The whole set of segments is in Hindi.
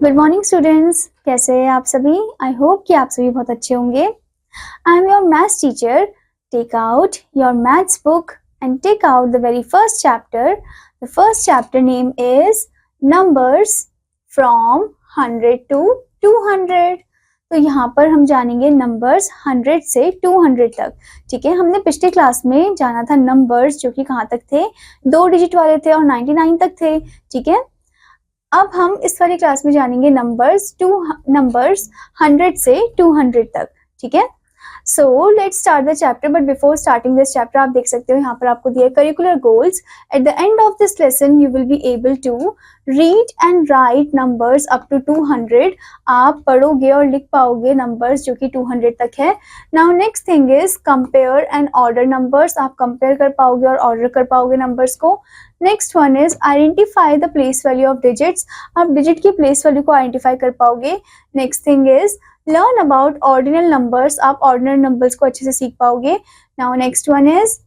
गुड मॉर्निंग स्टूडेंट्स, कैसे हैं आप सभी। आई होप कि आप सभी बहुत अच्छे होंगे। I am your maths teacher. Take out your maths book and take out the very first chapter. The first chapter name is numbers from 100 to 200। तो यहाँ पर हम जानेंगे नंबर्स 100 से 200 तक। ठीक है, हमने पिछले क्लास में जाना था नंबर्स जो कि कहाँ तक थे, 2 डिजिट वाले थे और 99 तक थे। ठीक है, अब हम इस वाली क्लास में जानेंगे नंबर्स 100 से 200 तक। ठीक है, so let's start the chapter. But before starting this chapter आप देख सकते हो यहाँ पर आपको दिया curricular goals. At the end of this lesson you will be able to read and write numbers up to 200। आप पढ़ोगे और लिख पाओगे नंबर्स जो कि 200 तक है। Now next thing is compare and order numbers. आप कंपेयर कर पाओगे और ऑर्डर कर पाओगे नंबर्स को। Next one is identify the place value of digits. आप डिजिट की प्लेस वैल्यू को आइडेंटिफाई कर पाओगे। Next thing is learn about ordinal numbers. आप ऑर्डिनल नंबर्स को अच्छे से सीख पाओगे। Now next one is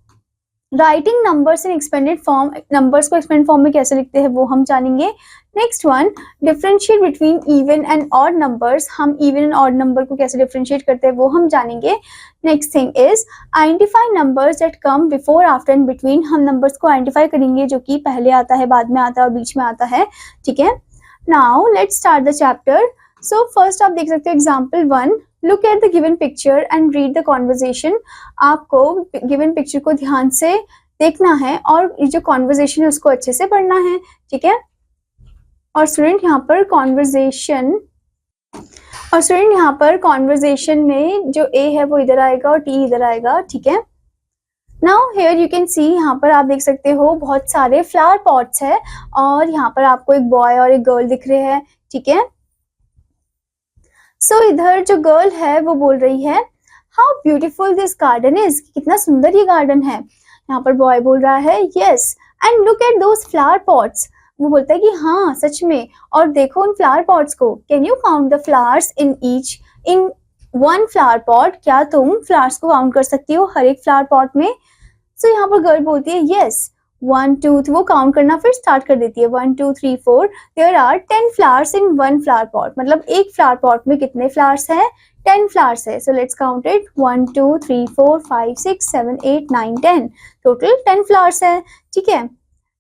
writing numbers in expanded form. Numbers को एक्सपेंडेड फॉर्म में कैसे लिखते हैं वो हम जानेंगे। Next one differentiate between even and odd numbers. हम इवन एंड ऑड नंबर को कैसे डिफरेंशिएट करते हैं वो हम जानेंगे। Next thing is identify numbers that come before, after and between. हम नंबर्स को आइडेंटिफाई करेंगे जो कि पहले आता है, बाद में आता है और बीच में आता है। ठीक है, now let's start the chapter. So first आप देख सकते हो example 1। Look at the given picture and read the conversation. आपको गिवन पिक्चर को ध्यान से देखना है और जो कॉन्वर्जेशन है उसको अच्छे से पढ़ना है। ठीक है, और स्टूडेंट यहाँ पर कॉन्वर्जेशन में जो ए है वो इधर आएगा और टी इधर आएगा। ठीक है, now here you can see, यहाँ पर आप देख सकते हो बहुत सारे फ्लावर पॉट्स है और यहाँ पर आपको एक बॉय और एक गर्ल दिख रहे हैं। ठीक है, सो इधर जो गर्ल है वो बोल रही है how beautiful this garden is. कितना सुंदर ये गार्डन है। यहाँ पर बॉय बोल रहा है yes and look at those flower pots. वो बोलता है कि हाँ सच में, और देखो उन फ्लावर पॉट्स को। Can you count the flowers in one flower pot. क्या तुम फ्लावर्स को काउंट कर सकती हो हर एक फ्लावर पॉट में। सो यहाँ पर गर्ल बोलती है यस 1 2 3। वो काउंट करना फिर स्टार्ट कर देती है 1 2 3 4। There are 10 flowers in one flower pot. मतलब एक फ्लावर पॉट में कितने फ्लावर्स हैं, 10 फ्लावर्स है। So let's count it 1 2 3 4 5 6 7 8 9 10। Total 10 flowers है। ठीक है,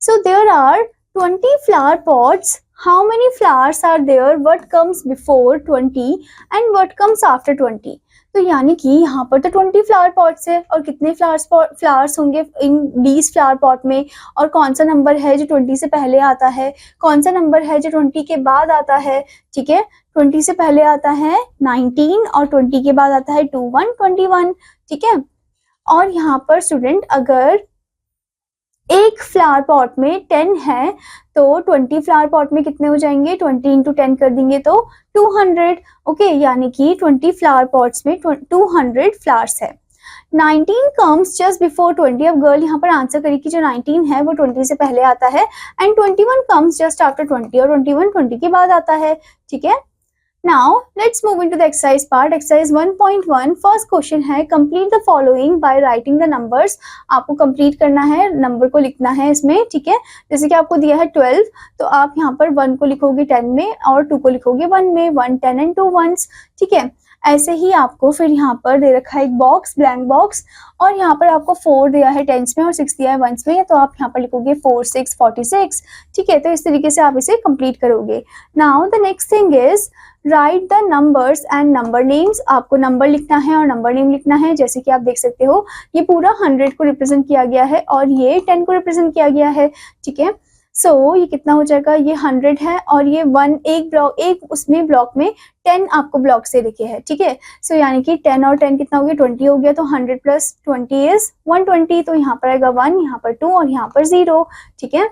so there are 20 flower pots. How many flowers are there? What comes before 20 and what comes after 20? तो यानी कि यहाँ पर तो 20 फ्लावर पॉट्स है और कितने फ्लावर्स होंगे इन 20 फ्लावर पॉट में, और कौन सा नंबर है जो 20 से पहले आता है, कौन सा नंबर है जो 20 के बाद आता है। ठीक है, 20 से पहले आता है 19 और 20 के बाद आता है 21। ठीक है, और यहाँ पर स्टूडेंट अगर एक फ्लावर पॉट में 10 है तो 20 फ्लावर पॉट में कितने हो जाएंगे, 20 इंटू 10 कर देंगे तो 200। ओके, यानी कि 20 फ्लावर पॉट्स में 200 फ्लावर्स है। 19 कम्स जस्ट बिफोर 20। अब गर्ल यहाँ पर आंसर करी कि जो 19 है वो 20 से पहले आता है। एंड 21 कम्स जस्ट आफ्टर 20, और 21 20 के बाद आता है। ठीक है, Now let's move into the exercise part. Exercise 1.1 first question है complete the following by writing the numbers. आपको complete करना है, नंबर को लिखना है इसमें। ठीक है, जैसे कि आपको दिया है 12, तो आप यहाँ पर 1 को लिखोगे 10 में और 2 को लिखोगे 1 में। 1 10 एंड 2 1s। ठीक है, ऐसे ही आपको फिर यहाँ पर दे रखा है एक बॉक्स, ब्लैंक बॉक्स, और यहाँ पर आपको 4 दिया है 10s में और 6 दिया है 1s में, तो आप यहाँ पर लिखोगे 4 6 46। ठीक है, तो इस तरीके से आप इसे कंप्लीट करोगे। Now the next thing is right the numbers and number names. आपको नंबर लिखना है और नंबर नेम लिखना है। जैसे कि आप देख सकते हो ये पूरा 100 को रिप्रेजेंट किया गया है और ये 10 को रिप्रेजेंट किया गया है। ठीक है, सो ये कितना हो जाएगा, ये 100 है और ये एक उसमें ब्लॉक में 10 आपको ब्लॉक से लिखे हैं। ठीक है, सो यानी कि 10 और 10 कितना हो गया, 20 हो गया। तो 100 प्लस 20 इज 120। तो यहाँ पर आएगा 1, यहाँ पर 2 और यहाँ पर 0। ठीक है,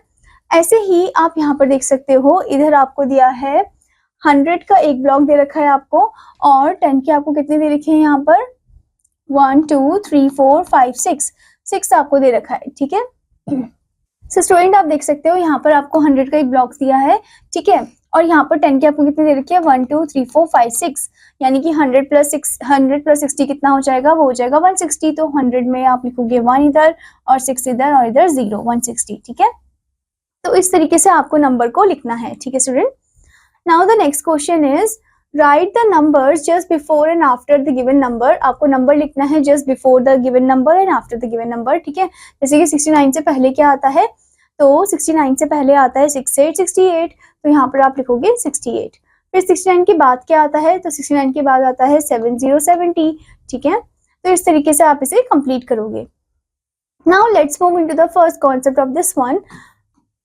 ऐसे ही आप यहाँ पर देख सकते हो इधर आपको दिया है 100 का एक ब्लॉक दे रखा है आपको, और 10 के आपको कितने दे रखे हैं यहाँ पर 1 2 3 4 5 6 आपको दे रखा है। ठीक है, सो स्टूडेंट आप देख सकते हो यहाँ पर आपको 100 का एक ब्लॉक दिया है। ठीक है, और यहाँ पर 10 के आपको कितने दे रखे हैं 1 2 3 4 5 6, यानी कि 100 प्लस 60 कितना हो जाएगा, वो हो जाएगा 160। तो 100 में आप लिखोगे 1 इधर और 6 इधर और इधर 0, 160। ठीक है, तो इस तरीके से आपको नंबर को लिखना है। ठीक है student, now the next question is right the numbers just before and after the given number. आपको नंबर लिखना है just before the given number and after the given number, ठीक है। जैसे कि 69 से पहले क्या आता है, तो 69 से पहले आता है 68, 68, तो यहाँ पर आप लिखोगे 68। फिर 69 के बाद क्या आता है, तो 69 के बाद आता है 70, 70, ठीक है। तो इस तरीके से आप इसे कंप्लीट करोगे। Now let's move into the first concept of this one.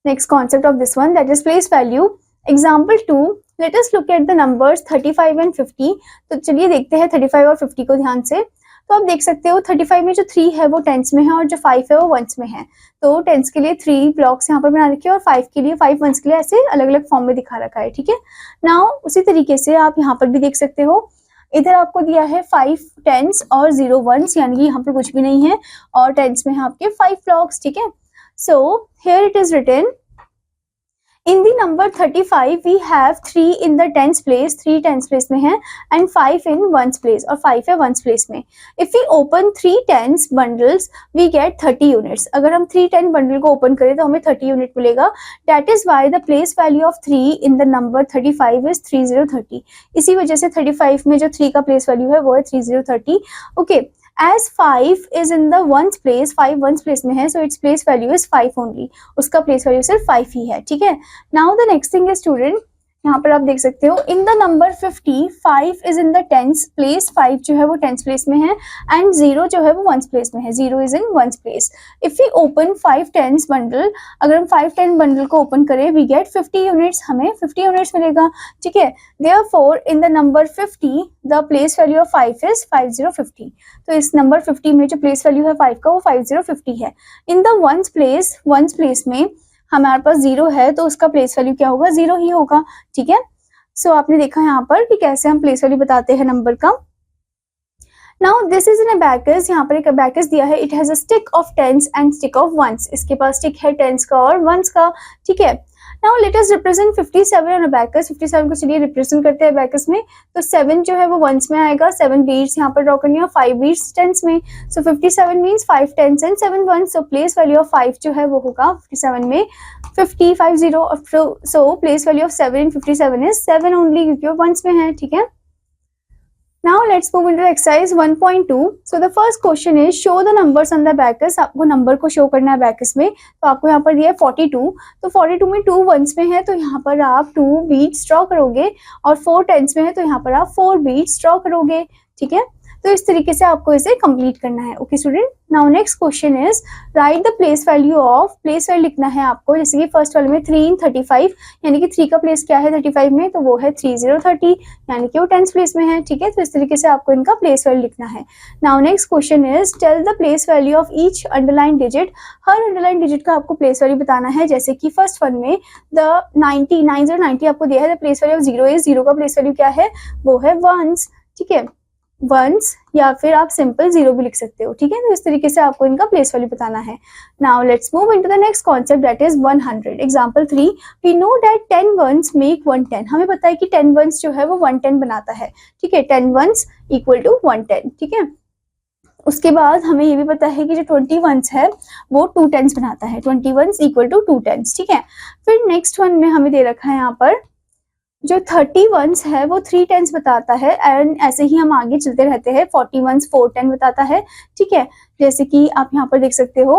Next concept of this one that is place value. Example 2, let us look at the numbers 35 and 50। तो चलिए देखते हैं 35 और 50 को ध्यान से। तो आप देख सकते हो 35 में जो 3 है वो टेंस में है और जो 5 है वो वंस में है। तो टेंस के लिए 3 ब्लॉक्स यहाँ पर बना रखे हैं और 5 के लिए 5 वंस के लिए ऐसे अलग अलग फॉर्म में दिखा रखा है, ठीक है। नाउ उसी तरीके से आप यहाँ पर भी देख सकते हो, इधर आपको दिया है 5 टेंस और 0 वंस, यानी कि यहाँ पर कुछ भी नहीं है, और टेंस में है आपके 5 ब्लॉक्स, ठीक है। So here it is written in the number 35 we have 3 in the tens place, 3 tens place में है, and 5 in ones place, और 5 है ones place में। if we open 3 tens bundles we get 30 units। अगर हम 3 10 bundle को open करें तो हमें 30 unit मिलेगा। that is why the place value of 3 in the number 35 is 3030। इसी वजह से 35 में जो 3 का place value है वो है 3030। okay, as 5 is in the ones place, 5 ones place में है, so its place value is 5 only। उसका place value सिर्फ 5 ही है, ठीक है। now the next thing is student, यहाँ पर आप देख सकते हो in the number 50 5 is in the tens place, 5 जो है वो tens place में है, and 0 जो है वो ones place में है, 0 is in ones place। if we open 5 tens bundle, अगर हम 5 10 bundle को open करें we get 50 units, हमें 50 units मिलेगा, ठीक है। therefore in the number 50 the place value of 5 is 5050। तो इस नंबर 50 में जो place value है 5 का वो 5050 है। in the ones place में हमारे पास 0 है तो उसका प्लेस वैल्यू क्या होगा, 0 ही होगा, ठीक है। सो आपने देखा यहाँ पर कि कैसे हम प्लेस वैल्यू बताते हैं नंबर का। Now this is an abacus, यहाँ पर एक अबैकस दिया है, it has a stick of tens and stick of ones. इसके पास स्टिक है टेंस का और वंस का, ठीक है। Now let us represent 57 on abacus. 57 को चलिए रिप्रेजेंट करते हैं अबैकस में। तो 7 जो है वो वंस में आएगा, 7 बीट्स यहाँ पर ड्रॉ करनी है और 5 बीट्स टेंस में। So 57 means 5 tens and 7 ones. So place value of 5 जो है वो होगा 57 में 50 50। So place value of 7 in 57 is 7 only, क्योंकि वो वंस में है, ठीक है। Now let's move into exercise 1.2. So the first question is show the numbers on the abacus। आपको नंबर को शो करना है abacus में। तो आपको यहाँ पर दिया है 42। तो 42 में 2 वंस में है तो यहाँ पर आप 2 बीट्स ड्रॉ करोगे, और 4 टेंस में है तो यहाँ पर आप 4 बीट्स ड्रॉ करोगे, ठीक है। तो इस तरीके से आपको इसे कंप्लीट करना है। Okay student, now next question is right the place value of. Place value लिखना है आपको, जैसे कि फर्स्ट वाले में 3 in 35, यानी कि 3 का प्लेस क्या है 35 में, तो वो है 3030, यानी कि वो टेंस प्लेस में है, ठीक है। तो इस तरीके से आपको इनका प्लेस वैल्यू लिखना है। Now next question is tell the place value of each underline digit. हर अंडरलाइन डिजिट का आपको प्लेस वैल्यू बताना है। जैसे कि फर्स्ट वन में द 90 आपको दिया है, the place value of 0 is, 0 का प्लेस वैल्यू क्या है वो है वंस, ठीक है, वंस, या फिर आप सिंपल 0 भी लिख सकते हो, ठीक है। तो इस तरीके से आपको इनका प्लेस वैल्यू बताना है। Now let's move into the next concept that is 100। Example 3, we know that 10 ones make 110। हमें पता है कि 10 वंस जो है वो 110 बनाता है, ठीक है। 10 वंस इक्वल टू 110, ठीक है। उसके बाद हमें ये भी पता है कि जो 20 वंस है वो 2 टेंस बनाता है, 20 वंस इक्वल टू 2 टेंस, ठीक है। फिर नेक्स्ट वन में हमें दे रखा है यहाँ पर जो 30 वंस है वो 3 टेंस बताता है, एंड ऐसे ही हम आगे चलते रहते हैं। 40 वंस 4 10 बताता है, ठीक है। जैसे कि आप यहाँ पर देख सकते हो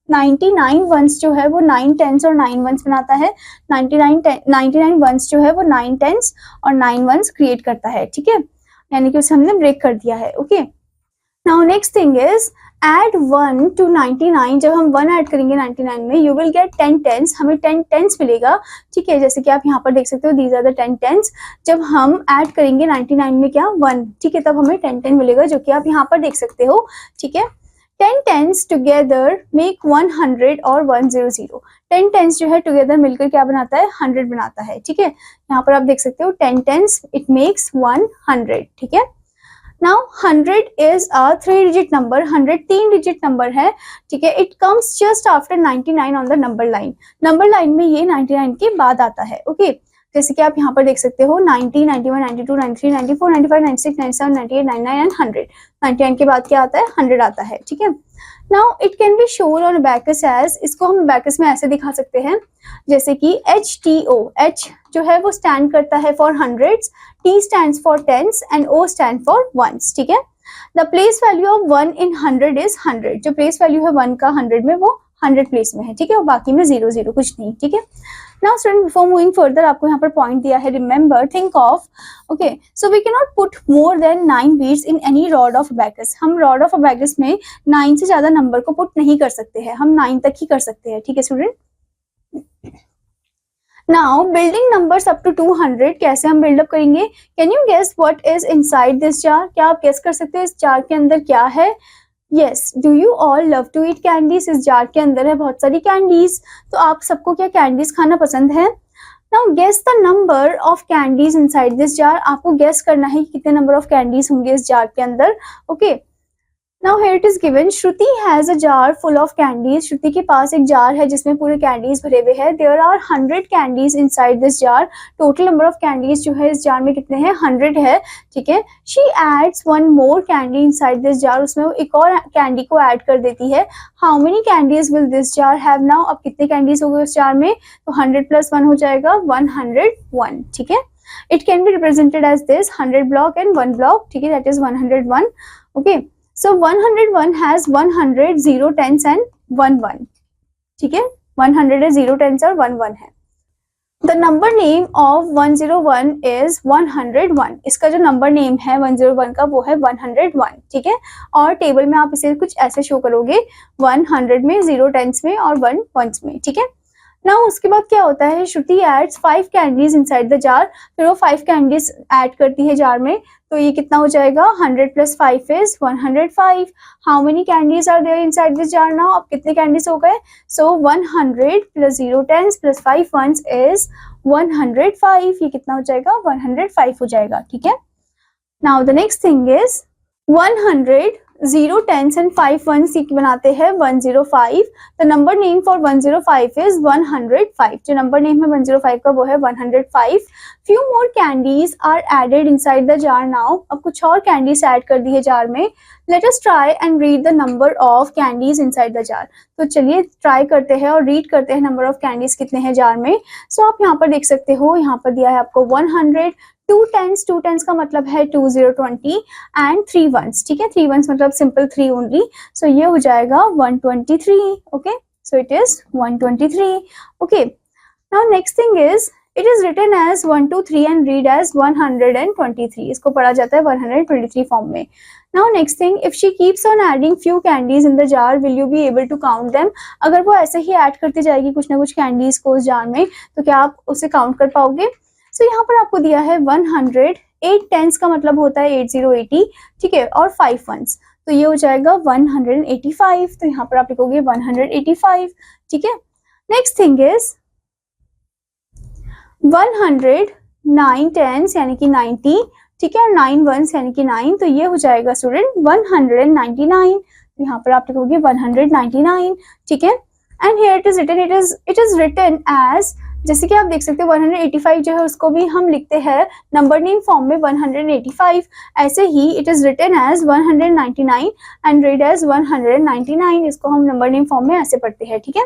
99 वंस जो है वो 9 टेंस और 9 वंस बनाता है। 99 वंस जो है वो 9 टेंस और 9 वंस क्रिएट करता है, ठीक है, यानी कि उसे हमने ब्रेक कर दिया है। Okay, now next thing is add 1 to 99। जब हम 1 ऐड करेंगे 99 में यू विल गेट 10 टेंस, हमें 10 टेंस मिलेगा, ठीक है। जैसे कि आप यहाँ पर देख सकते हो दीज आर द 10 टेंस। जब हम ऐड करेंगे 99 में क्या 1, ठीक है, तब हमें 10 10 मिलेगा, जो कि आप यहाँ पर देख सकते हो, ठीक है। 10 टेंस टुगेदर मेक 100 और 100। 10 टेंस जो है टुगेदर मिलकर क्या बनाता है 100 बनाता है, ठीक है। यहाँ पर आप देख सकते हो 10 टेंस इट मेक्स 100, ठीक है। Now 100 is a 3 digit number। 100 3 digit number है, ठीक है। It comes just after 99 on the number line। Number line में ये 99 के बाद आता है, ओके। जैसे कि आप यहाँ पर देख सकते हो 90, 91, 92, 93, 94, 95, 96, 97, 98, 99 एंड 100। 99 के बाद क्या आता है? 100 आता है, ठीक है। Now it can be shown on abacus as, इसको हम अबैकस में ऐसे दिखा सकते हैं जैसे कि HTO, H जो है वो स्टैंड करता है for hundreds, T stands for tens and O stand for ones, ठीक है। The place value of 1 in 100 is 100, जो प्लेस वैल्यू है 1 का 100 में वो 100 प्लेस में है, ठीक है, और बाकी में 0 0 कुछ नहीं, ठीक है। Now student before moving further आपको यहाँ पर पॉइंट दिया है, remember, think of, okay, so we can not put more than 9 beads in any rod of abacus. हम रॉड ऑफ अबैकस में 9 से ज्यादा नंबर को पुट नहीं कर सकते हैं, हम 9 तक ही कर सकते हैं, ठीक है student. Now building numbers up to 200 कैसे हम बिल्डअप करेंगे? Can you guess what is inside this jar? क्या आप गेस कर सकते हो इस जार के अंदर क्या है? Yes, do you all love to eat candies? इस जार के अंदर है बहुत सारी कैंडीज, तो आप सबको क्या कैंडीज खाना पसंद है? Now guess the number of candies inside this jar. आपको गेस करना है कि कितने नंबर ऑफ कैंडीज होंगे इस जार के अंदर, okay. Now here it is given, Shruti has a jar full of candies. श्रुति के पास एक जार है जिसमें पूरे कैंडीज भरे हुए हैं। There are 100 candies inside this jar. Total number of candies जो है इस जार में कितने हैं? 100 है, ठीक है। She adds one more candy inside this jar. उसमें वो एक और कैंडी को ऐड कर देती है। How many candies will this jar have now? अब कितने कैंडीज हो गए उस जार में? तो 100 + 1 हो जाएगा 101, ठीक है। It can be represented as this 100 block and 1 block, ठीक है, that is 101, okay. So 101 has 100, 0 tens and 1 1, ठीक है। 100 है, 0 tens और 1 1 है। The number name of 101 is 101. इसका जो नंबर नेम है 101 का वो है 101, ठीक है। और टेबल में आप इसे कुछ ऐसे शो करोगे, 100 में, 0 टेंस में और 1 वंस में, ठीक है। नाउ उसके बाद क्या होता है? Shruti adds 5 candies inside the jar. फिर वो 5 कैंडीज ऐड करती है जार में, तो ये कितना हो जाएगा? 100 + 5 is 105. How many candies are there inside this jar now? अब कितने कैंडीज हो गए? So 100 + 0 tens + 5 ones is 105. ये कितना हो जाएगा? 105 हो जाएगा, ठीक है। Now the next thing is 100, 0 tens and 5 ones बनाते हैं 105. The number name for 105 is 105. जो नंबर नेम है 105 का वो है 105. Few more candies are added inside the jar now. अब कुछ और कैंडीज ऐड कर दी है जार में. Let us try and read the number of candies inside the jar. तो चलिए ट्राई करते हैं और रीड करते हैं नंबर ऑफ कैंडीज कितने हैं जार में. सो आप यहाँ पर देख सकते हो, यहाँ पर दिया है आपको 100, 2 टेंस का मतलब है 2 0 20 एंड 3 वंस, ठीक है। 3 वंस मतलब सिंपल 3 ओनली, सो ये हो जाएगा 123, okay. So it is 123, okay. Now next thing is it is written as 1 2 3 and read as 123. इसको पढ़ा जाता है 123 फॉर्म में. Now next thing, if she keeps on adding few candies in the jar will you be able to count them. अगर वो ऐसे ही ऐड करती जाएगी कुछ ना कुछ कैंडीज को उस जार में, तो क्या आप उसे काउंट कर पाओगे? सो यहाँ पर आपको दिया है 100, 8 टेंस का मतलब होता है 80 80, ठीक है, और 5 वंस, तो ये हो जाएगा 185. तो यहाँ पर आप लिखोगे 185, ठीक है। नेक्स्ट थिंग इज 100, 9 टेंस यानी कि 90, ठीक है, और 9 वंस यानी कि 9, तो ये हो जाएगा स्टूडेंट 199. तो यहाँ पर आप लिखोगे 199, ठीक है। And here it is written as, जैसे कि आप देख सकते हो 185 जो है उसको भी हम लिखते हैं नंबर नेम फॉर्म में 185. ऐसे ही it is written as 199 and read as 199. इसको हम नंबर नेम फॉर्म में ऐसे पढ़ते हैं, ठीक है।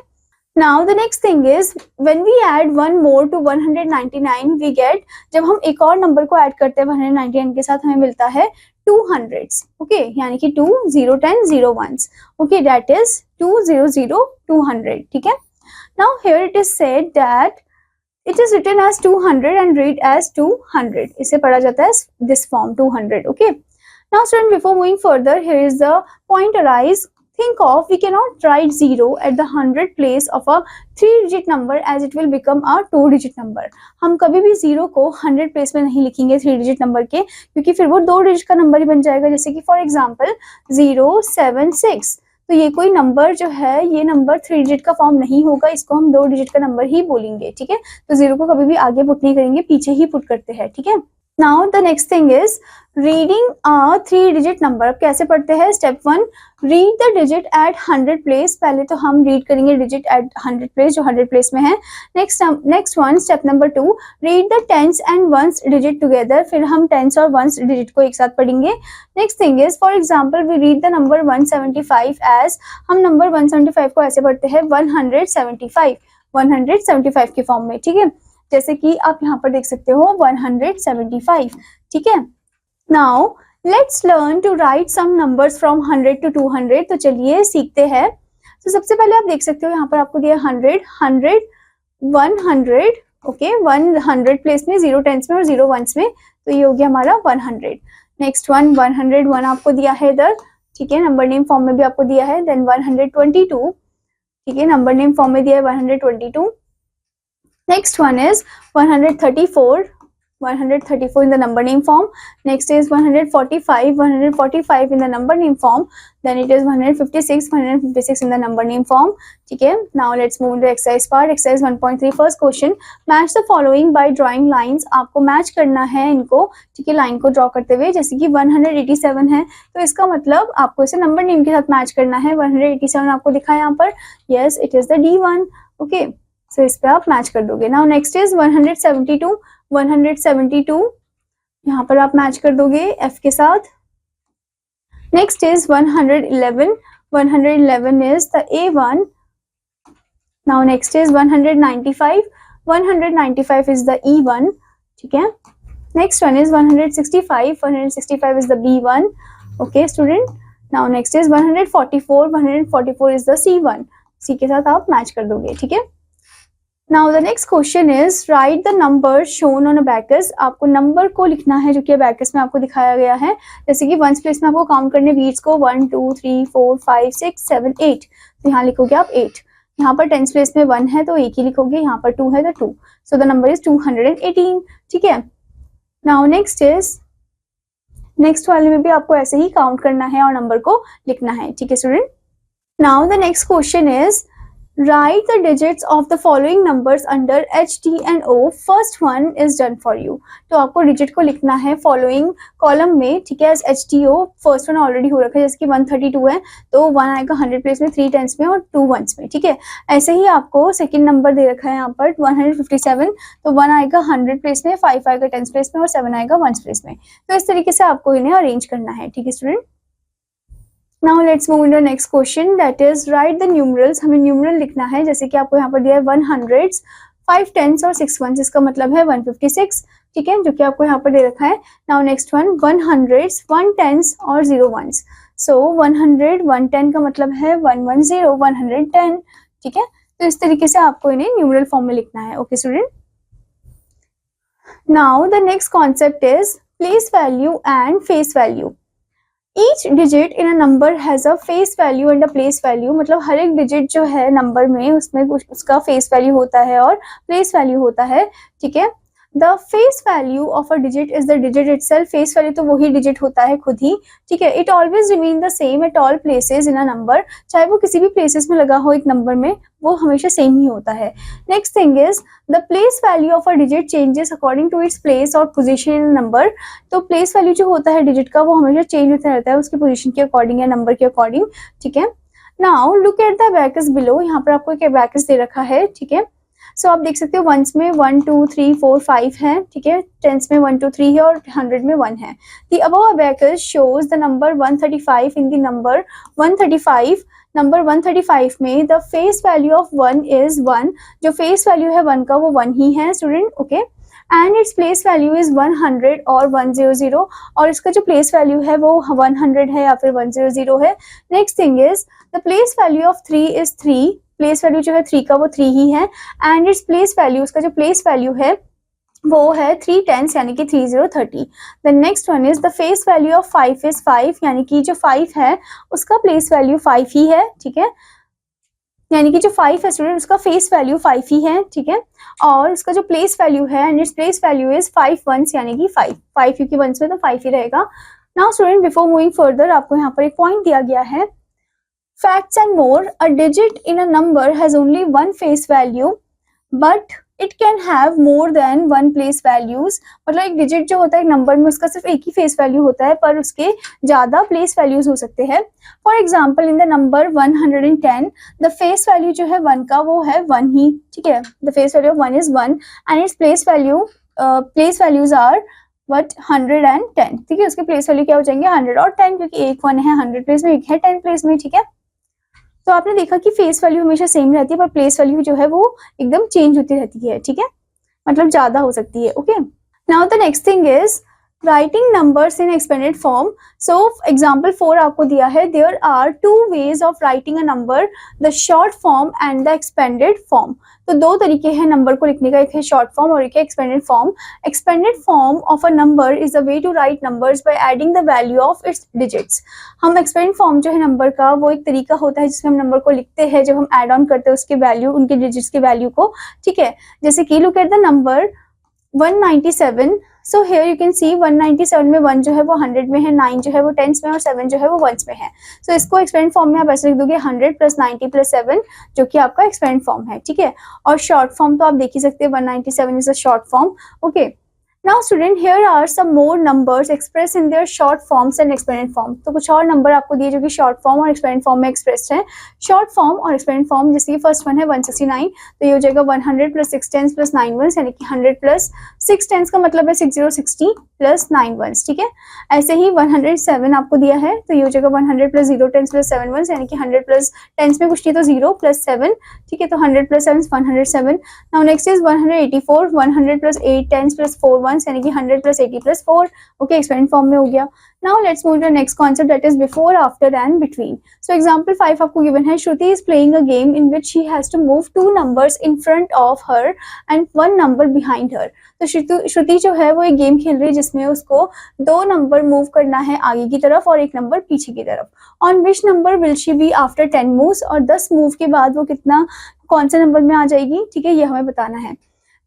Now the next thing is when we add 1 more to 199 we get, जब हम एक और नंबर को ऐड करते हैं 199 के साथ हमें मिलता है 200, ओके, यानी कि 2 0 10 0 1, ओके, दैट इज 200 200, ठीक है। Now here it is said that it is written as 200 and read as 200. इसे पढ़ा जाता है this form 200. Okay. Now student, before moving further, here is the point arise. Think of, we cannot write 0 at the 100 place of a 3-digit number as it will become a 2-digit number. हम कभी भी 0 को 100 प्लेस में नहीं लिखेंगे 3-digit नंबर के, क्योंकि फिर वो 2 डिजिट का नंबर ही बन जाएगा. जैसे कि फॉर एग्जाम्पल 076, तो ये कोई नंबर जो है ये नंबर 3 डिजिट का फॉर्म नहीं होगा, इसको हम 2 डिजिट का नंबर ही बोलेंगे, ठीक है। तो 0 को कभी भी आगे पुट नहीं करेंगे, पीछे ही पुट करते हैं, ठीक है। Now the next thing is reading a 3 digit number. अब कैसे पढ़ते हैं? Step 1, read the digit at 100 place. पहले तो हम रीड करेंगे डिजिट एट 100 प्लेस, जो 100 प्लेस में है. Next one, step number 2, read the tens and ones digit together. फिर हम टेंस और वंस डिजिट को एक साथ पढ़ेंगे. Next thing is, for example we read the number 175 as. हम नंबर 175 को ऐसे पढ़ते हैं 175 की फॉर्म में. ठीक है, जैसे कि आप यहाँ पर देख सकते हो 175. ठीक है, now let's learn to write some numbers from 100 to 200. तो चलिए सीखते हैं. तो सबसे पहले आप देख सकते हो यहाँ पर आपको दिया 100, 100, 100. ओके, 100 प्लेस में, 0 टेंस में और 0 वंस में, तो ये हो गया हमारा 100. नेक्स्ट वन, 101 आपको दिया है इधर. ठीक है, नंबर नेम फॉर्म में भी आपको दिया है. देन 122. ठीक है, नंबर नेम फॉर्म में दिया है 122. Next one is 134, 134 in the number name form. Next is 145, 145 in the number name form. Then it is 156, 156 in the number name form. ठीक है, now let's move to exercise part. Exercise 1.3, first question, match the following by drawing lines. आपको मैच करना है इनको. ठीक है, लाइन को ड्रॉ करते हुए. जैसे कि 187 है, तो इसका मतलब आपको इसे नंबर नेम के साथ मैच करना है. 187 आपको दिखा है यहाँ पर. Yes, it is the D1. Okay, so इस पे आप मैच कर दोगे. नाउ नेक्स्ट इज 172, 172 यहाँ पर आप मैच कर दोगे F के साथ. Next is 111, 111 is the A1. Now next is 195, 195 is the E1. ठीक है, next one is 165, 165 is the B1. Okay student, now next is 144, 144 is the C1. C के साथ आप मैच कर दोगे. ठीक है, Now the next question is write the number shown on a abacus. आपको नंबर को लिखना है जो कि abacus में आपको दिखाया गया है. जैसे कि वंस प्लेस में आपको काउंट करने बीट्स को 1 2 3 4 5 6 7 8. तो यहाँ लिखोगे आप 8. यहाँ पर टेंस प्लेस में 1 है तो 1 ही लिखोगे. यहाँ पर 2 है तो 2. So the number is 218. ठीक है, Now next is, नेक्स्ट वाले में भी आपको ऐसे ही काउंट करना है और नंबर को लिखना है. ठीक है student. Now the next question is write the digits of the following numbers under H, T and O. First one is done for you. तो आपको डिजिट को लिखना है फॉलोइंग कॉलम में. ठीक है, H, T, O. First one already हो रखा है, जैसे कि 132 है तो 1 आएगा 100 प्लेस में, 3 टेंस में और 2 वंस में. ठीक है, ऐसे ही आपको सेकंड नंबर दे रखा है यहाँ पर 157, तो 1 आएगा 100 प्लेस में, 5 आएगा टेंस प्लेस में और 7 आएगा वंस प्लेस में. तो इस तरीके से आपको इन्हें अरेंज करना है. ठीक है student. Now let's move into the next question, that is write the numerals. हमें न्यूमरल लिखना है. जैसे कि आपको यहाँ पर दिया है 100s, 5 10s और 6 1s. इसका मतलब है 156. ठीक है, जो कि आपको यहाँ पर दे रखा है. Now next one 100s, 1 10s और 0 1s. So 100, 110 का मतलब है 110, 110. ठीक है, तो इस तरीके से आपको इन्हें न्यूमरल फॉर्म में लिखना है. Okay student. Now the next concept is place value and face value. Each digit in a number has a face value and a place value. मतलब हर एक डिजिट जो है नंबर में उसमें उसका फेस वैल्यू होता है और प्लेस वैल्यू होता है. ठीक है, the face value of a digit is the digit itself. Face value तो वही डिजिट होता है खुद ही. ठीक है, it always remain the same at all places in a number. चाहे वो किसी भी प्लेसेस में लगा हो एक नंबर में, वो हमेशा सेम ही होता है. Next thing is the place value of a digit changes according to its place और पोजीशन इन नंबर. तो प्लेस वैल्यू जो होता है डिजिट का वो हमेशा चेंज होता रहता है उसकी पोजीशन के अकॉर्डिंग या नंबर के अकॉर्डिंग. ठीक है, now look at the abacus below. यहाँ पर आपको एक abacus दे रखा है. ठीक है, सो आप देख सकते हो वंस में 1 2 3 4 5 है. ठीक है, टेंस में 1 2 3 है और 100 में 1 है. The above abacus shows the number 135 in the number 135. Number 135 में the face value of 1 is 1. जो फेस वैल्यू है 1 का वो 1 ही है student. Okay, and its place value is 100 और 100. और इसका जो प्लेस वैल्यू है वो 100 है या फिर 100 है. Next thing is the place value of 3 is 3. Place value जो है 3 का वो 3 ही है. एंड इट्स प्लेस वैल्यू, उसका जो प्लेस वैल्यू है वो है 3 10s यानी कि 3030. The next one is the face value of 5 is 5. यानी कि जो 5 है उसका प्लेस वैल्यू 5 ही है. ठीक है, यानी कि जो 5 है स्टूडेंट उसका फेस वैल्यू 5 ही है. ठीक है, और उसका जो प्लेस वैल्यू है and its place value is 5 1s यानी कि 5 क्योंकि वंस में तो 5 ही रहेगा. Now student before moving further आपको यहाँ पर एक पॉइंट दिया गया है. Facts and more, a digit in a number has only one face value, but it can have more than one place values, मतलब एक डिजिट जो होता है एक नंबर में उसका सिर्फ एक ही फेस वैल्यू होता है पर उसके ज्यादा प्लेस वैल्यूज हो सकते हैं। For example in the number 110 the face value जो है 1 का वो है 1 ही, ठीक है, the face value of 1 is 1 and its place values are what 110, ठीक है, उसके प्लेस वैल्यू क्या हो जाएंगे 100 और 10, क्योंकि एक 1 है 100 प्लेस में, एक है 10 प्लेस में, ठीक है। तो आपने देखा कि फेस वैल्यू हमेशा सेम रहती है पर प्लेस वैल्यू जो है वो एकदम चेंज होती रहती है, ठीक है, मतलब ज्यादा हो सकती है। Okay, now the next thing is writing numbers in expanded form. So example 4 आपको दिया है, there are 2 ways of writing a number, the short form and the expanded form. तो 2 तरीके हैं नंबर को लिखने का, एक है शॉर्ट फॉर्म और एक है expanded form. Expanded form of a number is the way to write numbers by adding the value of its digits. हम एक्सपेंडेड फॉर्म जो है नंबर का वो एक तरीका होता है जिसमें हम नंबर को लिखते हैं जब हम एड ऑन करते हैं उसके वैल्यू, उनके डिजिट्स की वैल्यू को, ठीक है। जैसे कि look at the number 197, so here you can see 197 में 1 जो है वो 100 में है, 9 जो है वो 10s में और 7 जो है वो 1s में है। सो इसको एक्सपेंड फॉर्म में आप ऐसे लिख दोगे 100 + 90 + 7 जो कि आपका एक्सपेंड फॉर्म है, ठीक है। और शॉर्ट फॉर्म तो आप देख ही सकते हैं 197 is a short form. Okay, now student here are some more numbers express in their short forms and expanded form. तो कुछ और नंबर आपको दिए जो कि शॉर्ट फॉर्म और एक्सपेंडेड फॉर्म में एक्सप्रेस्ड है। शॉर्ट फॉर्म और एक्सपेंडेड फॉर्म, जैसे कि फर्स्ट वन है 169, तो ये हो जाएगा 100 + 6 10s + 9 1s, यानी कि 100 + 6 10s का मतलब है 6060 + 9 1s, ठीक है। ऐसे ही 107 आपको दिया है, तो ये हो जाएगा 100 + 0 10s + 7 1s, यानी कि 100 + 10s में कुछ नहीं तो 0 + 7, ठीक है, तो 100 + 7 107। Now next is 184, 100 + 8 10s + 4 1s, यानी कि 100 + 80 + 4, ओके, एक्सपेंडेड फॉर्म में हो गया। Now let's move to the next concept, that is before, after and between. So example 5 आपको given है, Shruti is playing a game in which she has to move 2 numbers in front of her and 1 number behind her. तो श्रुति जो है वो एक गेम खेल रही है जिसमें उसको 2 नंबर मूव करना है आगे की तरफ और 1 नंबर पीछे की तरफ। On which number will she be after 10 moves, और 10 मूव के बाद वो कितना कौन से नंबर में आ जाएगी, ठीक है, ये हमें बताना है।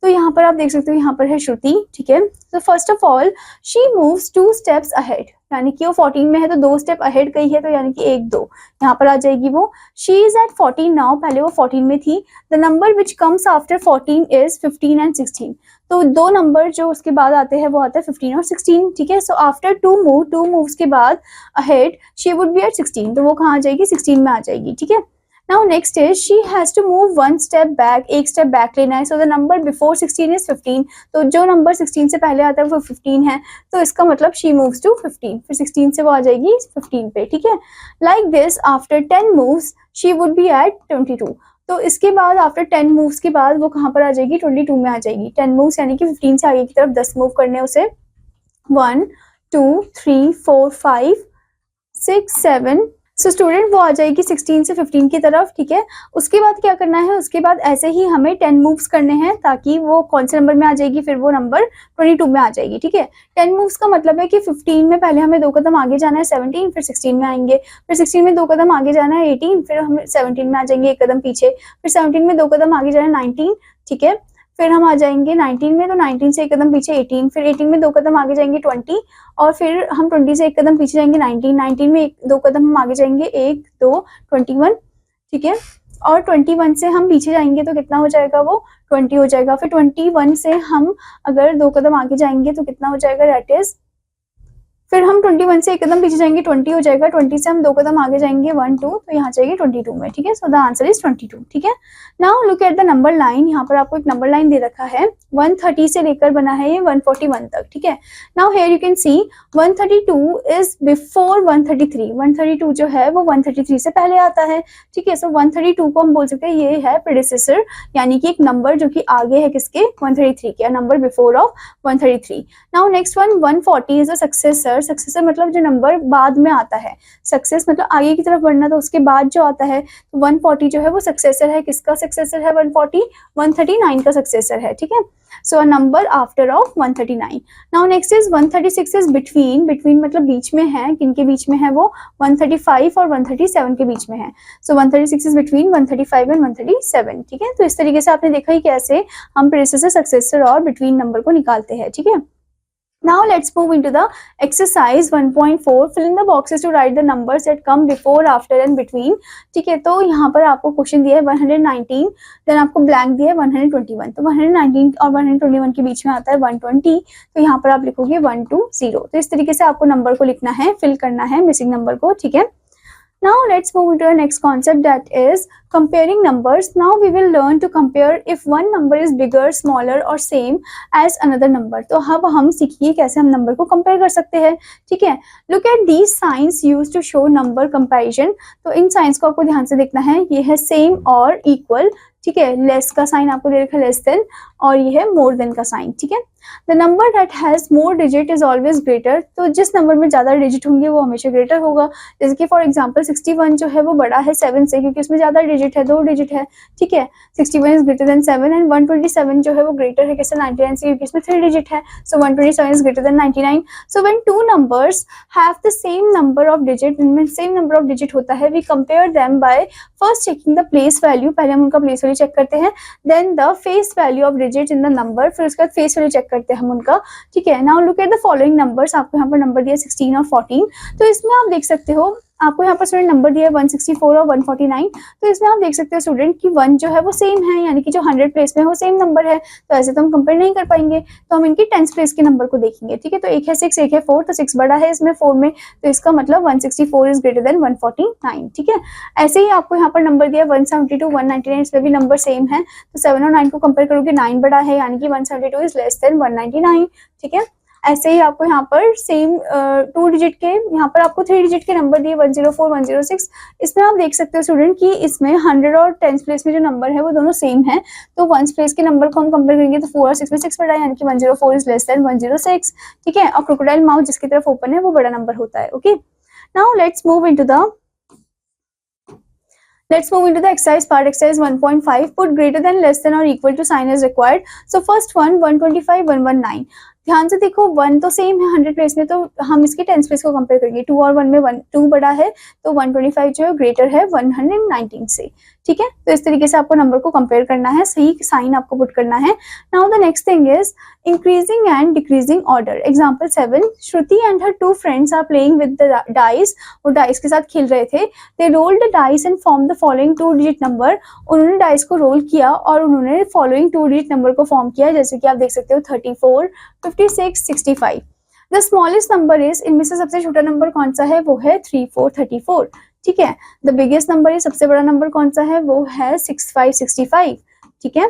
तो यहाँ पर आप देख सकते हो, यहाँ पर है श्रुति, ठीक है। तो first of all she moves 2 steps ahead, यानी कि वो 14 में है तो 2 स्टेप अहेड गई है, तो यानी कि 1 2 यहाँ पर आ जाएगी वो। शी इज एट 14 नाउ, पहले वो 14 में थी। The number which comes after 14 is 15 and 16। तो 2 नंबर जो उसके बाद आते हैं वो आते हैं 15 और 16, ठीक है। सो आफ्टर 2 मूव्स के बाद ahead she would be at 16, तो वो कहाँ आ जाएगी 16 में आ जाएगी, ठीक है। Now next is she has to move 1 step back, एक स्टेप बैक लेना है। So the number before 16 is 15, तो जो नंबर 16 से पहले आता है वो 15 है, तो इसका मतलब she moves to 15, फिर 16 से वो आ जाएगी 15 पे, ठीक है। Like this after 10 moves she would be at 22, तो इसके बाद आफ्टर 10 मूव्स के बाद वो कहाँ पर आ जाएगी 22 में आ जाएगी। 10 मूव्स यानी कि 15 से आगे की तरफ 10 मूव करने उसे, 1 2 3 4 5 6 7। सो स्टूडेंट वो आ जाएगी 16 से 15 की तरफ, ठीक है। उसके बाद क्या करना है, उसके बाद ऐसे ही हमें 10 मूव्स करने हैं ताकि वो कौन से नंबर में आ जाएगी, फिर वो नंबर 22 में आ जाएगी, ठीक है। 10 मूव्स का मतलब है कि 15 में पहले हमें 2 कदम आगे जाना है 17, फिर 16 में आएंगे, फिर 16 में 2 कदम आगे जाना है 18, फिर हम 17 में आ जाएंगे 1 कदम पीछे, फिर 17 में 2 कदम आगे जाना है 19, ठीक है, फिर हम आ जाएंगे 19 में, तो 19 से 1 कदम पीछे 18, फिर 18 में 2 कदम आगे जाएंगे 20, और फिर हम 20 से 1 कदम पीछे जाएंगे 19 में 2 कदम हम आगे जाएंगे 1 2 21, ठीक है। और 21 से हम पीछे जाएंगे तो कितना हो जाएगा वो 20 हो जाएगा। फिर 21 से हम अगर 2 कदम आगे जाएंगे तो कितना हो जाएगा, दैट इज, फिर हम 21 से 1 कदम पीछे जाएंगे 20 हो जाएगा। 20 से हम 2 कदम आगे जाएंगे 1 2, तो यहाँ जाएगी 22 में, ठीक है। सो द आंसर इज 22, ठीक है। Now look at the number line, यहाँ पर आपको एक नंबर लाइन दे रखा है, 130 से लेकर बना है ये 141 तक, ठीक है। Now here you can see 132 is before 133, 132 जो है वो 133 से पहले आता है, ठीक है। सो 132 को हम बोल सकते हैं ये है प्रेडिसेसर, यानी कि एक नंबर जो कि आगे है किसके 133 के, number before of 133। Now next one 140 is a successor, successor मतलब जो नंबर बाद में आता है, सक्सेस मतलब आगे की तरफ बढ़ना, तो उसके बाद जो आता है, तो 140 जो है वो सक्सेसर है, किसका सक्सेसर है 140, 139 का सक्सेसर है, ठीक है। So number after of 139। Now next is 136 is between, between मतलब बीच में है, किनके बीच में है वो 135 और 137 के बीच में है। सो 136 इज बिटवीन 135 एंड 137, ठीक है। तो इस तरीके से आपने देखा ही कैसे हम प्रेडिसेसर, सक्सेसर और बिटवीन नंबर को निकालते हैं, ठीक है। Now let's move into the exercise 1.4. Fill in the boxes to write the numbers that come before, after and between. ठीक है, तो यहाँ पर आपको क्वेश्चन दिया है 119, देन आपको ब्लैंक दिया है 121. तो 119 और 121 के बीच में आता है 120, तो यहाँ पर आप लिखोगे 120. तो इस तरीके से आपको नंबर को लिखना है, फिल करना है मिसिंग नंबर को. ठीक है, now let's move into the next concept, that is comparing numbers. Now we will learn to compare if one number is bigger, smaller or same as another number. तो अब हम सीखिए कैसे हम नंबर को कंपेयर कर सकते हैं. ठीक है, look at these signs used to show number comparison. तो इन साइंस को आपको ध्यान से देखना है. ये है सेम और इक्वल. ठीक है, लेस का साइन आपको दे रखा है लेस देन, और ये है मोर देन का साइन. ठीक है, the number that has more digit is always greater. तो जिस नंबर में ज्यादा डिजिट होंगे वो हमेशा ग्रेटर होगा. जैसे कि फॉर एग्जांपल 61 जो है वो बड़ा है 7 से, क्योंकि उसमें ज्यादा डिजिट है, 2 डिजिट है. ठीक है, 61 इज ग्रेटर देन 7. एंड 127 जो है वो ग्रेटर है कैसे 99 से, क्योंकि इसमें 3 डिजिट है. So 127 is greater than 99. So when two numbers have the same number of digit, इनमें सेम नंबर ऑफ डिजिट होता है, we compare them by first checking the place value. पहले हम उनका प्लेस वैल्यू चेक करते हैं, then the face value of digit in the number, फिर उसके बाद फेस वैल्यू चेक करते हैं हम उनका. ठीक है, now look at the following numbers. आपको यहाँ पर नंबर दिया 16 और 14. तो इसमें आप देख सकते हो, आपको यहाँ पर स्टूडेंट नंबर दिया है 164 और 149. तो इसमें आप देख सकते हो स्टूडेंट कि 1 जो है वो सेम है, यानी कि जो 100 प्लेस में वो सेम नंबर है. तो ऐसे तो हम कंपेयर नहीं कर पाएंगे, तो हम इनकी 10th प्लेस के नंबर को देखेंगे. ठीक है, तो एक है 6, एक है 4. तो 6 बड़ा है इसमें 4 में, तो इसका मतलब 164 इज ग्रेटर देन 149. ठीक है, ऐसे ही आपको यहाँ पर नंबर दिया 172, 199, इसमें भी नंबर सेम है. तो 7 और 9 को कंपेयर करोगे 9 बड़ा है, यानी कि 172 इज लेस देन 199. ठीक है, ऐसे ही आपको यहाँ पर सेम 2 डिजिट के, यहाँ पर आपको 3 डिजिट के नंबर दिए 104, 106. इसमें आप देख सकते हो स्टूडेंट कि इसमें 100 और 10th प्लेस में जो नंबर है वो दोनों सेम है. तो 1st प्लेस के नंबर को हम कंपेयर करेंगे तो 4 और 6 में 6 बड़ा है, यानी कि 104 इज लेस देन 106. ठीक है, और क्रोकोडाइल माउथ जिसकी तरफ ओपन है वो बड़ा नंबर होता है. Okay, now let's move into the exercise part. Exercise 1.5. Put greater than, less than or equal to sign is required. So first one 125, 119. ध्यान से देखो 1 तो सेम है 100 प्लेस में, तो हम इसके 10th प्लेस को कंपेयर करेंगे. 2 और 1 में 2 बड़ा है, तो 125 जो है ग्रेटर है 119 से. ठीक है, तो इस तरीके से आपको नंबर को कंपेयर करना है, सही साइन आपको पुट करना है. Now the next thing is increasing and decreasing order. Example 7. Shruti and her 2 friends are playing with the dice. वो डाइस के साथ खेल रहे थे. They rolled the dice and form the following 2 digit number. उन्होंने डाइस को रोल किया और उन्होंने फॉलोइंग 2 डिजिट नंबर को फॉर्म किया, जैसे कि आप देख सकते हो 34, 56, 65. द स्मॉलेस्ट नंबर इज, इनमें से सबसे छोटा नंबर कौन सा है, वो है 34. ठीक है, द बिगेस्ट नंबर इज, सबसे बड़ा नंबर कौन सा है, वो है 65. ठीक है,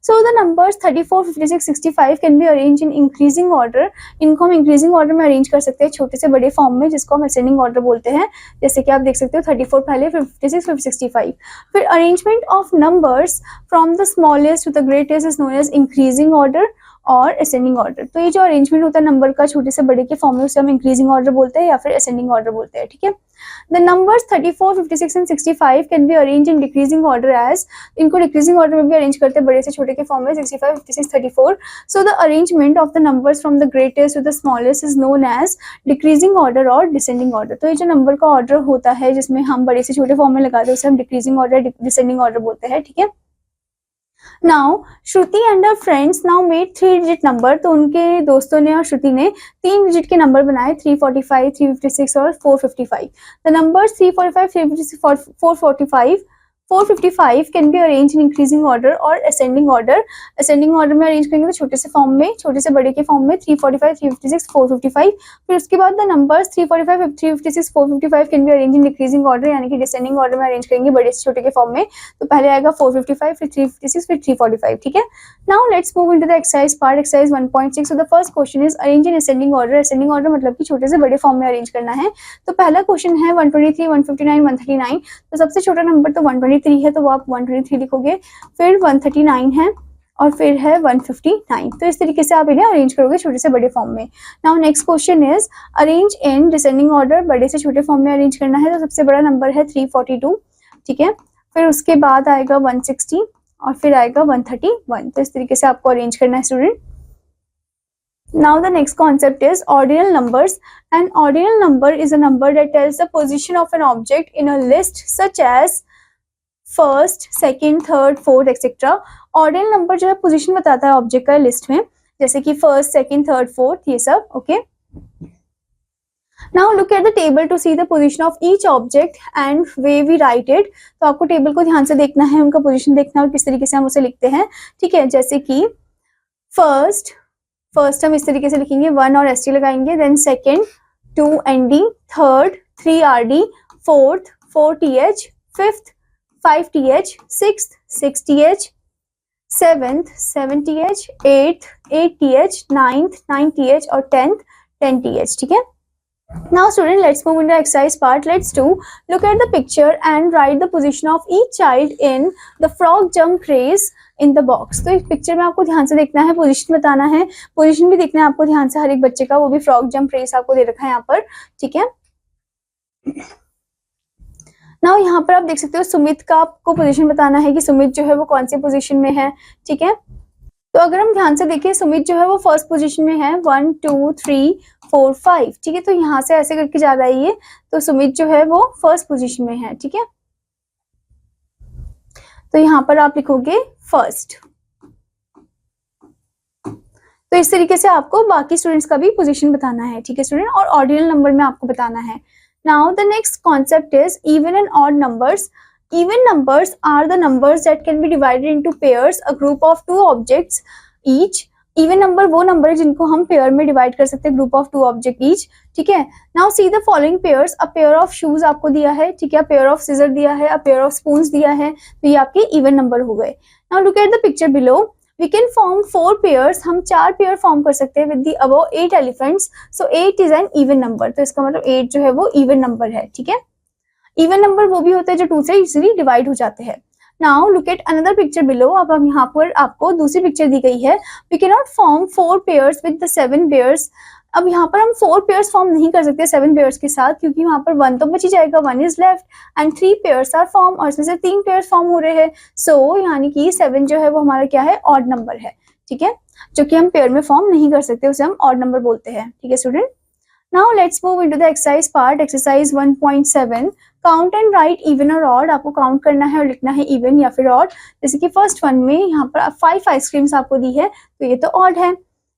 so the numbers 34, 56, 65 can be arrange in increasing order. इनको हम इंक्रीजिंग ऑर्डर में अरेंज कर सकते हैं, छोटे से बड़े फॉर्म में, जिसको हम असेंडिंग ऑर्डर बोलते हैं. जैसे कि आप देख सकते हो 34 पहले, 56, फिर 65. फिर arrangement of numbers from the smallest to the greatest is known as increasing order और असेंडिंग ऑर्डर. तो ये जो अरेंजमेंट होता है नंबर का छोटे से बड़े के फॉर्म में, उसे हम इंक्रीजिंग ऑर्डर बोलते हैं या फिर असेंडिंग ऑर्डर बोलते हैं. ठीक है, the numbers 34, 56 and 65 can be arrange in decreasing order as, इनको डिक्रीजिंग ऑर्डर में भी अरेंज करते हैं बड़े से छोटे के फॉर्म में, 65, 56, 34. So the arrangement of the numbers from the greatest to the smallest is known as decreasing order और डिसेंडिंग ऑर्डर. तो ये जो नंबर का ऑर्डर होता है जिसमें हम बड़े से छोटे फॉर्म में लगाते हैं, उसे हम डिक्रीजिंग ऑर्डर, डिसेंडिंग ऑर्डर बोलते हैं. ठीक है, now Shruti and her friends now made 3 digit number. तो उनके दोस्तों ने और श्रुति ने 3 डिजिट के नंबर बनाए, 345, 356 और 455. The numbers 345, 356, 445 455 can be arrange in increasing order और असेंडिंग ऑर्डर. असेंडिंग ऑर्डर में अरेंज करेंगे तो छोटे से फॉर्म में, छोटे से बड़े के फॉर्म में 345, 356, 455. फिर उसके बाद the numbers 345, 356, 455 can be arrange in decreasing order, यानी कि डिसेंडिंग ऑर्डर में अरेंज करेंगे बड़े से छोटे के फॉर्म में. तो पहले आएगा 455, फिर 356, फिर 345. ठीक है, now let's move into the exercise part. Exercise 1.6. So the first question is arrange in ascending order. Ascending order मतलब कि छोटे से बड़े फॉर्म में अरेंज करना है. तो पहला क्वेश्चन है 123, 159, 139. तो सबसे छोटा नंबर तो 123 है, तो वो आप 123 लिखोगे. फिर 139 है और फिर है 159. तो इस तरीके से आप इन्हें अरेंज करोगे छोटे से बड़े फॉर्म में. Now next question is arrange in descending order. बड़े से छोटे फॉर्म में अरेंज करना है, तो सबसे बड़ा नंबर है 342. ठीक है, फिर उसके बाद आएगा 160 और फिर आएगा 131. तो इस तरीके से आपको अरेंज करना है student. Now the next concept is ordinal numbers. An ordinal number is a number that tells the position of an object in a list such as first, second, third, fourth etcetera. Ordinal number जो है पोजीशन बताता है ऑब्जेक्ट का लिस्ट में. जैसे कि फर्स्ट, सेकंड, थर्ड, फोर्थ, ये सब. Okay, now look at the table to see the position of each object and way we write it. तो आपको टेबल को ध्यान से देखना है, उनका पोजीशन देखना है और किस तरीके से हम उसे लिखते हैं. ठीक है, जैसे कि फर्स्ट हम इस तरीके से लिखेंगे, 1 और एस टी लगाएंगे. Then second 2 ND, third 3 RD, fourth 4 TH, fifth 5 TH, sixth 6 TH, seventh 7 TH, eighth 8 TH, ninth 9 TH और 10th 10 टीएच. ठीक है. Now student, let's move into the exercise part. Let's do, look at the picture and write the position of each child in the frog jump race in the box. तो इस पिक्चर में आपको ध्यान से देखना है, पोजीशन बताना है, पोजीशन भी देखना है आपको ध्यान से हर एक बच्चे का, वो भी फ्रॉग जंप रेस आपको दे रखा है यहाँ पर. ठीक है. नाउ यहाँ पर आप देख सकते हो सुमित का आपको पोजीशन बताना है कि सुमित जो है वो कौन सी पोजीशन में है. ठीक है. तो अगर हम ध्यान से देखें, सुमित जो है वो फर्स्ट पोजीशन में है, 1 2 3 4 5. ठीक है. तो यहाँ से ऐसे करके जा रहा है ये, तो सुमित जो है वो फर्स्ट पोजीशन में है. ठीक है. तो यहाँ पर आप लिखोगे फर्स्ट. तो इस तरीके से आपको बाकी स्टूडेंट्स का भी पोजीशन बताना है. ठीक है स्टूडेंट, और ऑर्डिनल नंबर में आपको बताना है. Now the next concept is even and odd numbers. Even numbers are the numbers that can be divided into pairs, a group of 2 objects each. Even number वो नंबर है जिनको हम पेयर में डिवाइड कर सकते हैं, group of 2 object each. ठीक है. Now see the following pairs. A pair of shoes आपको दिया है. ठीक है. A pair of scissors दिया है. A pair of spoons दिया है. तो ये आपके even number हो गए. Now look at the picture below. We can form 4 pairs. हम 4 पेयर फॉर्म कर सकते हैं with the above 8 elephants. So 8 is an even number. तो इसका मतलब 8 जो है वो even number है. ठीक है. इवन नंबर वो भी होते हैं जो 2 से इजीली डिवाइड हो जाते हैं. Now look at another picture below. अब हम यहाँ पर आपको दूसरी पिक्चर दी गई है. We can not form 4 pairs with the 7 pairs. अब यहाँ पर हम 4 पेयर्स फॉर्म नहीं कर सकते 7 पेयर्स के साथ, क्योंकि वहां पर 1 तो बच ही जाएगा, 1 is left and 3 pairs are form, और इसमें से 3 पेयर्स फॉर्म हो रहे हैं. सो यानी कि 7 जो है वो हमारा क्या है, ऑड नंबर है. ठीक है. जो कि हम पेयर में फॉर्म नहीं कर सकते, उसे हम ऑड नंबर बोलते हैं. ठीक है student. Now let's move into the exercise part. Exercise 1.7. Count and write even or odd. आपको काउंट करना है और लिखना है even या फिर odd. जैसे कि फर्स्ट वन में यहाँ पर 5 आइसक्रीम्स आपको दी है, तो ये तो odd है.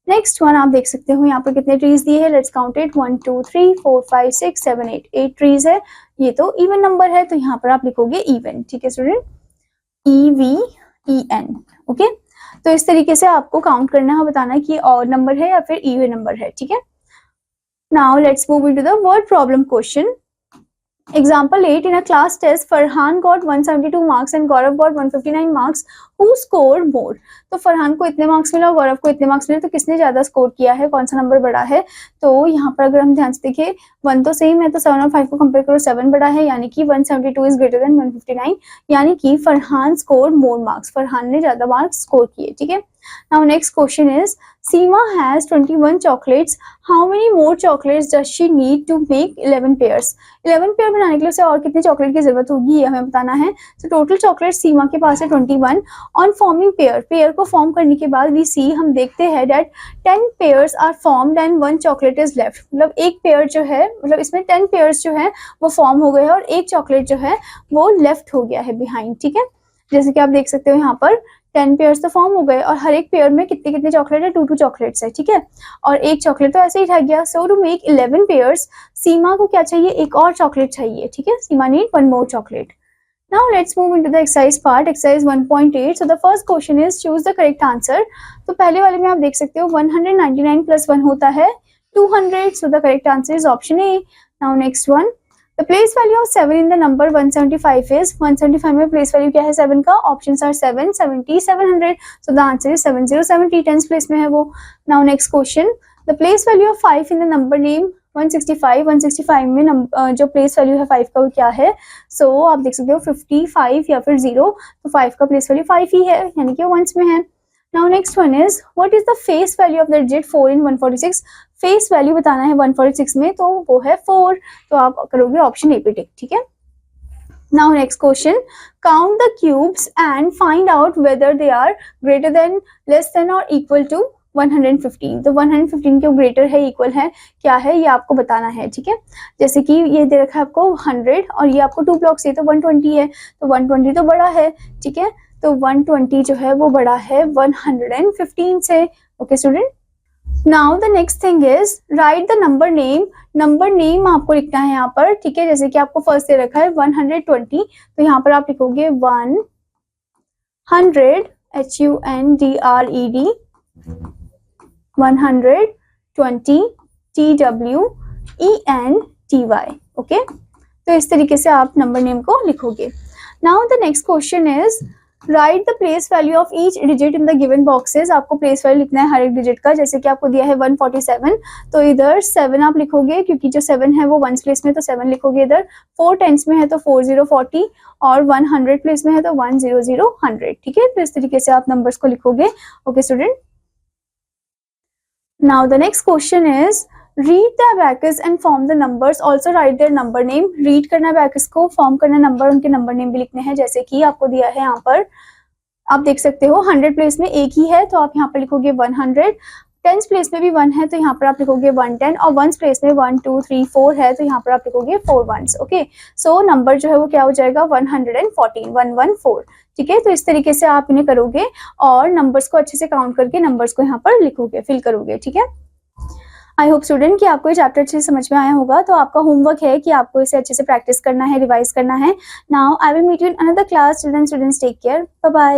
नेक्स्ट वन आप देख सकते हो यहाँ पर कितने ट्रीज दिए हैं. Let's count it. 1 2 3 4 5 6 7 8 8 ट्रीज है. ये तो इवन नंबर है, तो यहाँ पर आप लिखोगे इवन. ठीक है स्टूडेंट, EVEN. ओके. तो इस तरीके से आपको काउंट करना है, बताना है कि ऑड नंबर है या फिर इवन नंबर है. ठीक है. Now let's move into the word problem question. Example 8. In a class test, Farhan got 172 marks and Gaurav got 159 marks. Who scored more? तो फरहान को इतने मार्क्स मिला और गौरव को इतने मार्क्स मिले, तो किसने ज्यादा स्कोर किया है, कौन सा नंबर बड़ा है. तो यहाँ पर अगर हम ध्यान से देखें, 1 तो सेम है, तो 7 और 5 को कंपेयर करो, 7 बड़ा है, यानी कि 172 इज ग्रेटर देन 159, यानी कि Farhan score more marks, Farhan ने ज्यादा मार्क्स स्कोर किए. ठीक है. Now next question is, Seema has 21 chocolates. How many more chocolates does she need to make 11 pairs? 11 pair बनाने के लिए उसे और कितने चॉकलेट की जरूरत होगी, ये हमें बताना है. तो टोटल चॉकलेट सीमा के पास है 21. ऑन फॉर्मिंग पेयर को फॉर्म करने के बाद वी सी, हम देखते हैं that 10 pairs are formed and 1 chocolate is left. मतलब एक पेयर जो है, मतलब इसमें 10 पेयर्स जो है वो फॉर्म हो गए हैं और एक चॉकलेट जो है वो लेफ्ट हो गया है बिहाइंड. ठीक है. जैसे कि आप देख सकते हो यहाँ पर 10 पेयर्स तो फॉर्म हो गए और हर एक पेयर में कितने कितने चॉकलेट है, 2 चॉकलेट्स है. ठीक है. और एक चॉकलेट तो ऐसे ही रह गया. So to make 11 pairs, Seema को क्या चाहिए, एक और चॉकलेट चाहिए. ठीक है. Seema need 1 more chocolate. Now let's move into the exercise part. Exercise 1.8. So the first question is choose the correct answer. तो पहले वाले में आप देख सकते हो 199 plus 1 होता है 200. So the correct answer is option A. Now next one. The place value of 7 in the number 175 is, 175 में place value क्या है 7 का, options are 7, 70, 700. So the answer is 7070, 10th place में है वो. Now next question. The place value of 5 in the number name 165, 165 में जो प्लेस वैल्यू है 5 का वो क्या है. सो आप देख सकते हो 55 या फिर 0, तो 5 का प्लेस वैल्यू 5 ही है, यानी कि 1s में है. Now next one is what is the face value of the digit 4 in 146. Face value बताना है 146 में, तो वो है 4. तो आप करोगे ऑप्शन ए पे टिक. ठीक है. Now next question. Count the cubes and find out whether they are greater than, less than और इक्वल टू 115. तो 115 के ग्रेटर है, इक्वल है, क्या है, ये आपको बताना है. ठीक है. जैसे कि ये दे रखा है आपको 100 और ये आपको 2 ब्लॉक्स है, तो 120 है, तो 120 तो बड़ा है. ठीक है. तो 120 जो है वो बड़ा है 115 से. Okay student, now the next thing is right the number name. Number name आपको लिखना है यहाँ पर, ठीक है। जैसे कि आपको फर्स्ट दे रखा है 120, तो यहाँ पर आप लिखोगे 100 HUNDRED 120 TWENTY, ओके। तो इस तरीके से आप नंबर नेम को लिखोगे। Now the next question is right the place value of each digit in the given boxes. आपको प्लेस वैल्यू लिखना है हर एक डिजिट का। जैसे कि आपको दिया है 147, तो इधर 7 आप लिखोगे, क्योंकि जो 7 है वो 1s प्लेस में, तो 7 लिखोगे इधर। 4 10s में है तो 4040, और 100 प्लेस में है तो 100 ठीक है। तो इस तरीके से आप नंबर्स को लिखोगे, okay student. Now the next question is read the abacus and form the numbers, also write their number name. Read करना abacus को, फॉर्म करना नंबर, उनके नंबर नेम भी लिखने हैं। जैसे कि आपको दिया है यहाँ पर, आप देख सकते हो 100 प्लेस में एक ही है, तो आप यहाँ पर लिखोगे 100। 10s प्लेस में भी 1 है, तो यहाँ पर आप लिखोगे 110, और 1s प्लेस में 1 2 3 4 है, तो यहाँ पर आप लिखोगे 4 1s, ओके। सो नंबर जो है वो क्या हो जाएगा 114, 114, ठीक है। तो इस तरीके से आप इन्हें करोगे और नंबर्स को अच्छे से काउंट करके नंबर्स को यहाँ पर लिखोगे, फिल करोगे, ठीक है। आई होप स्टूडेंट कि आपको ये चैप्टर अच्छे से समझ में आया होगा। तो आपका होमवर्क है कि आपको इसे अच्छे से प्रैक्टिस करना है, रिवाइज करना है। Now I will meet you in another class. Children, students, take care, bye bye.